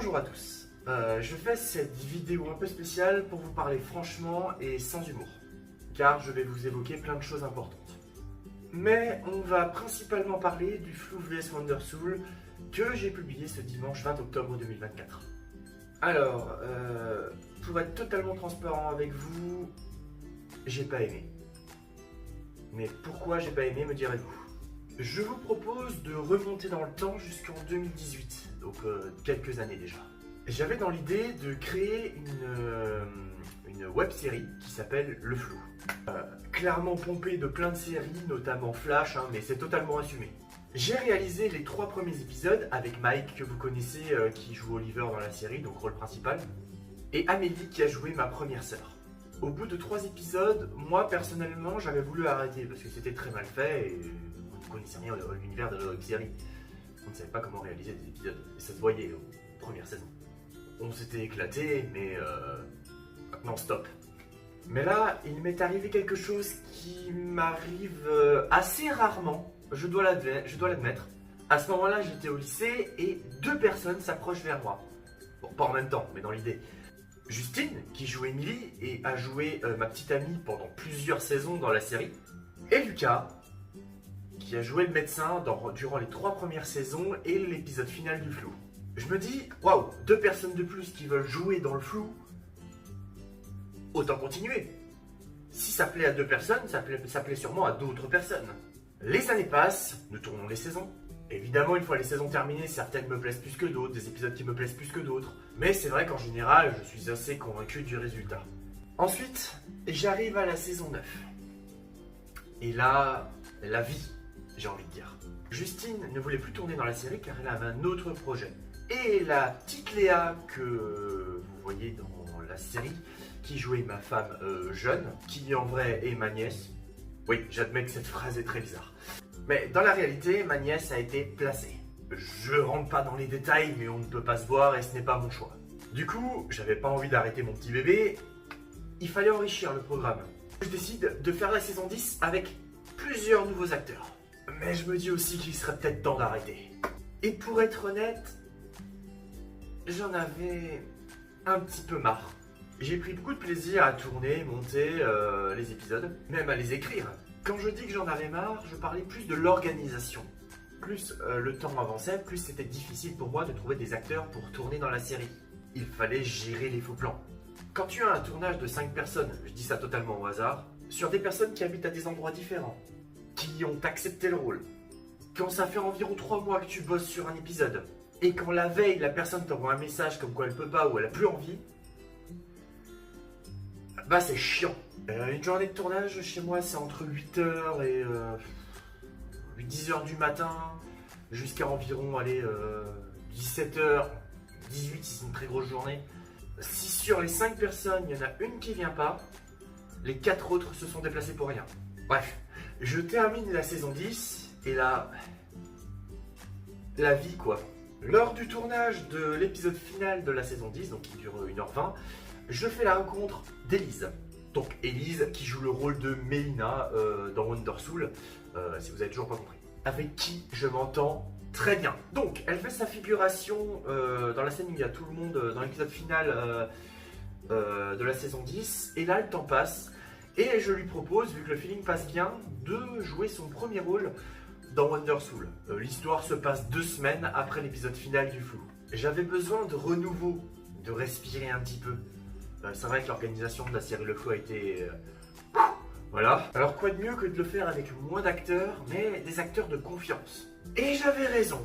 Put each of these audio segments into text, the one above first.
Bonjour à tous, je fais cette vidéo un peu spéciale pour vous parler franchement et sans humour, car je vais vous évoquer plein de choses importantes. Mais on va principalement parler du Flou vs Wondersoul que j'ai publié ce dimanche 20 octobre 2024. Alors, pour être totalement transparent avec vous, j'ai pas aimé. Mais pourquoi j'ai pas aimé, me direz-vous? Je vous propose de remonter dans le temps jusqu'en 2018, donc quelques années déjà. J'avais dans l'idée de créer une web-série qui s'appelle Le Flou. Clairement pompée de plein de séries, notamment Flash, mais c'est totalement assumé. J'ai réalisé les 3 premiers épisodes avec Mike, que vous connaissez, qui joue Oliver dans la série, donc rôle principal, et Amélie qui a joué ma première sœur. Au bout de 3 épisodes, moi personnellement j'avais voulu arrêter parce que c'était très mal fait et on ne connaissait rien de l'univers de la web-série. On ne savait pas comment réaliser des épisodes, et ça se voyait aux premières saisons. On s'était éclaté, mais maintenant stop. Mais là, il m'est arrivé quelque chose qui m'arrive assez rarement, je dois l'admettre. À ce moment-là, j'étais au lycée et 2 personnes s'approchent vers moi. Bon, pas en même temps, mais dans l'idée. Justine, qui joue Emily et a joué ma petite amie pendant plusieurs saisons dans la série. Et Lucas, qui a joué le médecin durant les 3 premières saisons et l'épisode final du Flou. Je me dis, waouh, 2 personnes de plus qui veulent jouer dans le Flou, autant continuer. Si ça plaît à 2 personnes, ça plaît sûrement à d'autres personnes. Les années passent, nous tournons les saisons. Évidemment, une fois les saisons terminées, certaines me plaisent plus que d'autres, des épisodes qui me plaisent plus que d'autres. Mais c'est vrai qu'en général, je suis assez convaincu du résultat. Ensuite, j'arrive à la saison 9. Et là, la vie, j'ai envie de dire. Justine ne voulait plus tourner dans la série car elle avait un autre projet. Et la petite Léa que vous voyez dans la série, qui jouait ma femme jeune, qui en vrai est ma nièce. Oui, j'admets que cette phrase est très bizarre. Mais dans la réalité, ma nièce a été placée. Je rentre pas dans les détails, mais on ne peut pas se voir et ce n'est pas mon choix. Du coup, j'avais pas envie d'arrêter mon petit bébé, il fallait enrichir le programme. Je décide de faire la saison 10 avec plusieurs nouveaux acteurs. Mais je me dis aussi qu'il serait peut-être temps d'arrêter. Et pour être honnête, j'en avais un petit peu marre. J'ai pris beaucoup de plaisir à tourner, monter les épisodes, même à les écrire. Quand je dis que j'en avais marre, je parlais plus de l'organisation. Plus le temps avançait, plus c'était difficile pour moi de trouver des acteurs pour tourner dans la série. Il fallait gérer les faux plans. Quand tu as un tournage de 5 personnes, je dis ça totalement au hasard, sur des personnes qui habitent à des endroits différents, qui ont accepté le rôle, quand ça fait environ 3 mois que tu bosses sur un épisode, et quand la veille, la personne t'envoie un message comme quoi elle peut pas ou elle a plus envie, bah c'est chiant. Une journée de tournage chez moi c'est entre 8h et 10h du matin jusqu'à environ 17h, 18 si c'est une très grosse journée. Si sur les 5 personnes il y en a une qui vient pas, les 4 autres se sont déplacés pour rien. Bref, je termine la saison 10 et là, la vie quoi. Lors du tournage de l'épisode final de la saison 10, donc qui dure 1h20, je fais la rencontre d'Élise. Donc Élise qui joue le rôle de Mélina dans Wondersoul, si vous avez toujours pas compris. Avec qui je m'entends très bien. Donc elle fait sa figuration dans la scène où il y a tout le monde, dans l'épisode final de la saison 10. Et là le temps passe et je lui propose, vu que le feeling passe bien, de jouer son premier rôle dans Wondersoul. L'histoire se passe 2 semaines après l'épisode final du Flou. J'avais besoin de renouveau, de respirer un petit peu. C'est vrai que l'organisation de la série Le Flou a été... voilà. Alors quoi de mieux que de le faire avec moins d'acteurs, mais des acteurs de confiance. Et j'avais raison.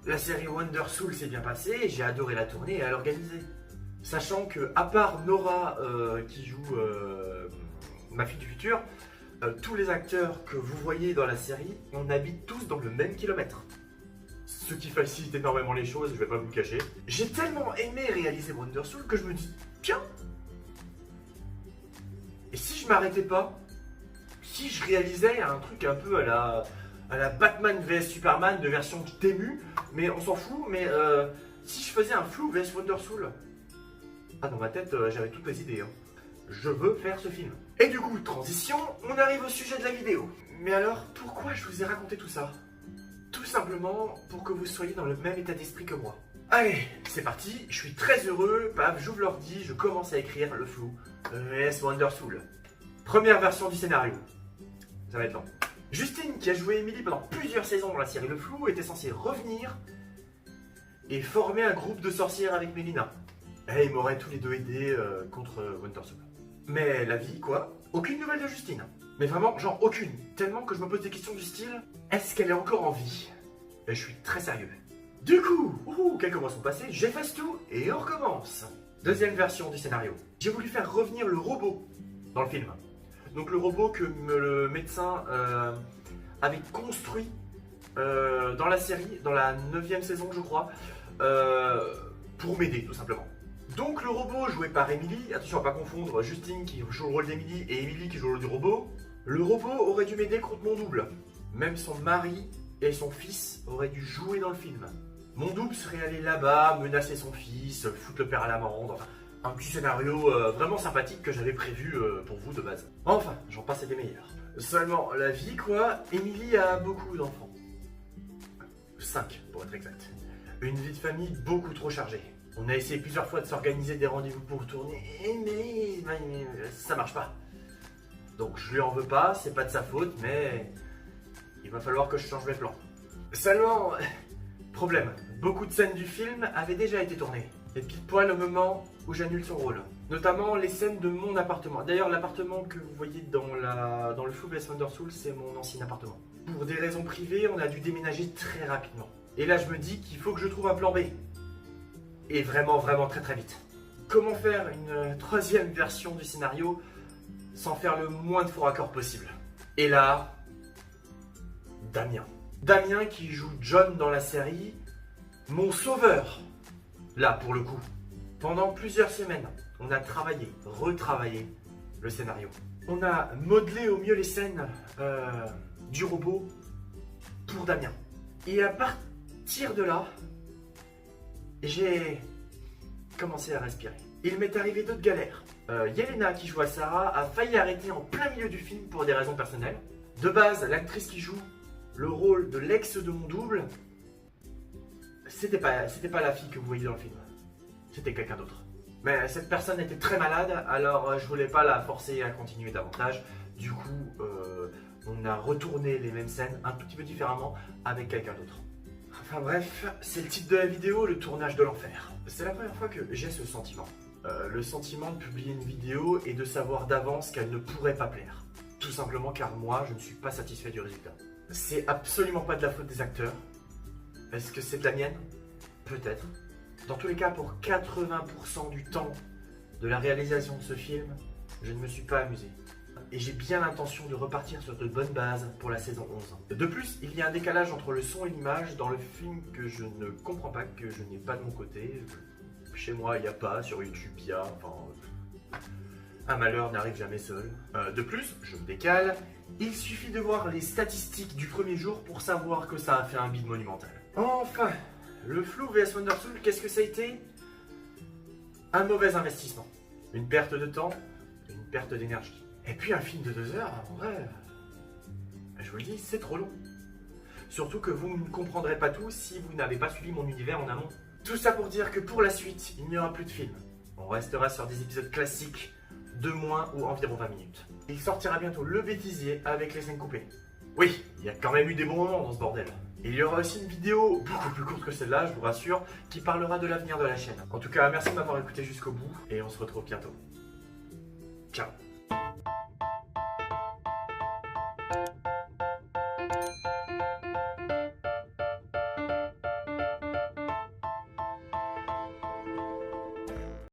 La série Wondersoul s'est bien passée, j'ai adoré la tourner et à l'organiser. Sachant que, à part Nora qui joue ma fille du futur, tous les acteurs que vous voyez dans la série, on habite tous dans le même kilomètre. Ce qui facilite énormément les choses, je vais pas vous le cacher. J'ai tellement aimé réaliser Wondersoul que je me dis, tiens, et si je m'arrêtais pas? Si je réalisais un truc un peu à la Batman vs Superman de version Temu, mais on s'en fout, mais si je faisais un Flou vs Wondersoul? Ah, dans ma tête, j'avais toutes les idées. Je veux faire ce film. Et du coup, transition, on arrive au sujet de la vidéo. Mais alors, pourquoi je vous ai raconté tout ça? Tout simplement pour que vous soyez dans le même état d'esprit que moi. Allez, c'est parti, je suis très heureux, paf, j'ouvre l'ordi, je commence à écrire le flou. vs Wondersoul. Première version du scénario. Ça va être long. Justine, qui a joué Emily pendant plusieurs saisons dans la série Le Flou, était censée revenir et former un groupe de sorcières avec Mélina. Et ils m'auraient tous les deux aidé contre Wondersoul. Mais la vie, quoi? Aucune nouvelle de Justine. Mais vraiment, genre aucune. Tellement que je me pose des questions du style, est-ce qu'elle est encore en vie? Et je suis très sérieux. Du coup, quelques mois sont passés, j'efface tout et on recommence. Deuxième version du scénario. J'ai voulu faire revenir le robot dans le film. Donc le robot que le médecin avait construit dans la série, dans la 9e saison je crois, pour m'aider tout simplement. Donc le robot joué par Emily, attention à pas confondre Justine qui joue le rôle d'Emily et Emily qui joue le rôle du robot. Le robot aurait dû m'aider contre mon double. Même son mari et son fils auraient dû jouer dans le film. Mon double serait allé là-bas, menacer son fils, foutre le père à l'amende, enfin un petit scénario vraiment sympathique que j'avais prévu pour vous de base. Enfin, j'en passe des meilleurs. Seulement, la vie quoi, Emily a beaucoup d'enfants. 5 pour être exact. Une vie de famille beaucoup trop chargée. On a essayé plusieurs fois de s'organiser des rendez-vous pour tourner, mais ça marche pas. Donc je lui en veux pas, c'est pas de sa faute, mais il va falloir que je change mes plans. Seulement, problème, beaucoup de scènes du film avaient déjà été tournées. Et pile poil au moment où j'annule son rôle. Notamment les scènes de mon appartement. D'ailleurs, l'appartement que vous voyez dans le Flou vs Wondersoul, c'est mon ancien appartement. Pour des raisons privées, on a dû déménager très rapidement. Et là, je me dis qu'il faut que je trouve un plan B. Et vraiment très très vite. Comment faire une troisième version du scénario sans faire le moins de faux raccords possible? Et là, Damien. Damien qui joue John dans la série, mon sauveur. Là, pour le coup, pendant plusieurs semaines, on a travaillé, retravaillé le scénario. On a modelé au mieux les scènes du robot pour Damien. Et à partir de là, j'ai commencé à respirer. Il m'est arrivé d'autres galères. Yelena, qui joue à Sarah, a failli arrêter en plein milieu du film pour des raisons personnelles. De base, l'actrice qui joue le rôle de l'ex de mon double, c'était pas la fille que vous voyez dans le film. C'était quelqu'un d'autre. Mais cette personne était très malade, alors je voulais pas la forcer à continuer davantage. Du coup, on a retourné les mêmes scènes un tout petit peu différemment avec quelqu'un d'autre. Enfin bref, c'est le titre de la vidéo, le tournage de l'enfer. C'est la première fois que j'ai ce sentiment. Le sentiment de publier une vidéo et de savoir d'avance qu'elle ne pourrait pas plaire. Tout simplement car moi, je ne suis pas satisfait du résultat. C'est absolument pas de la faute des acteurs. Est-ce que c'est de la mienne? Peut-être. Dans tous les cas, pour 80% du temps de la réalisation de ce film, je ne me suis pas amusé. Et j'ai bien l'intention de repartir sur de bonnes bases pour la saison 11. De plus, il y a un décalage entre le son et l'image dans le film que je ne comprends pas, que je n'ai pas de mon côté. Chez moi, il n'y a pas, sur YouTube, il y a... Enfin, un malheur n'arrive jamais seul. De plus, je me décale, il suffit de voir les statistiques du premier jour pour savoir que ça a fait un bide monumental. Enfin, le Flou vs Wondersoul, qu'est-ce que ça a été? Un mauvais investissement. Une perte de temps, une perte d'énergie. Et puis un film de 2 heures, en vrai, je vous le dis, c'est trop long. Surtout que vous ne comprendrez pas tout si vous n'avez pas suivi mon univers en amont. Tout ça pour dire que pour la suite, il n'y aura plus de film. On restera sur des épisodes classiques de moins ou environ 20 minutes. Il sortira bientôt le bêtisier avec les scènes coupées. Oui, il y a quand même eu des bons moments dans ce bordel. Il y aura aussi une vidéo beaucoup plus courte que celle-là, je vous rassure, qui parlera de l'avenir de la chaîne. En tout cas, merci de m'avoir écouté jusqu'au bout et on se retrouve bientôt. Ciao.